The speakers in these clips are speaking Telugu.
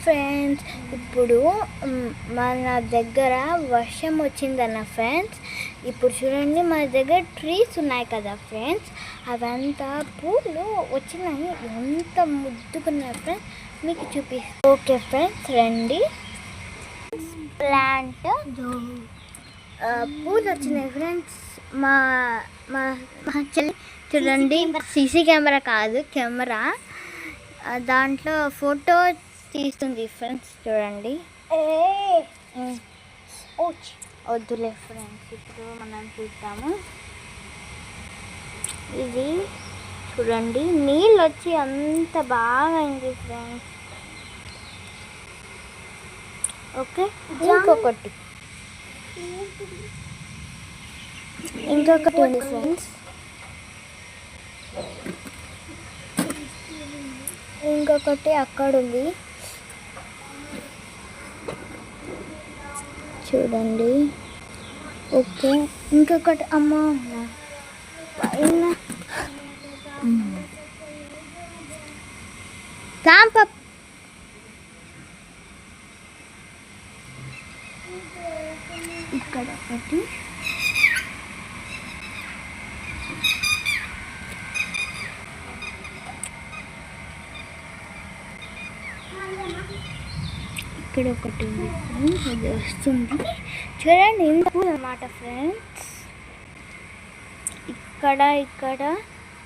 ఫ్రెండ్స్, ఇప్పుడు మన దగ్గర వర్షం వచ్చిందన్న ఫ్రెండ్స్. ఇప్పుడు చూడండి, మన దగ్గర ట్రీస్ ఉన్నాయి కదా ఫ్రెండ్స్, అవంతా పూలు వచ్చినాయి. ఎంత ముద్దుకున్నాయి ఫ్రెండ్స్, మీకు చూపిస్తాను. ఓకే ఫ్రెండ్స్, రండి. ప్లాంట్ పూలు వచ్చినాయి ఫ్రెండ్స్. మా మా మా చెల్లి చూడండి, సీసీ కెమెరా కాదు, కెమెరా, దాంట్లో ఫోటో తీస్తుంది ఫ్రెండ్స్. చూడండి. వద్దులే ఫ్రెండ్స్, ఇప్పుడు మనం చూద్దాము. ఇది చూడండి, నీళ్ళు వచ్చి అంత బాగా అయింది ఫ్రెండ్స్. ఓకే, ఇంకొకటి ఉంది ఫ్రెండ్స్. ఇంకొకటి అక్కడ ఉంది చూడండి. ఓకే, ఇంకొకటి అమ్మ పైన తాంప. ఇక్కడ ఒకటి, ఇక్కడ ఒకటి ఉంది ఫ్రెండ్స్. అది వస్తుంది చూడండి. ఇందుకు అన్నమాట ఫ్రెండ్స్. ఇక్కడ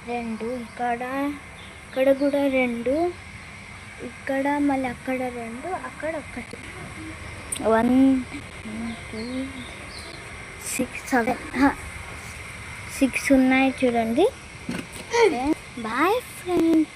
రెండు, ఇక్కడ కూడా రెండు, ఇక్కడ మళ్ళీ అక్కడ రెండు, అక్కడ ఒకటి. 1 2 6 7 6 ఉన్నాయి చూడండి. Bye friends.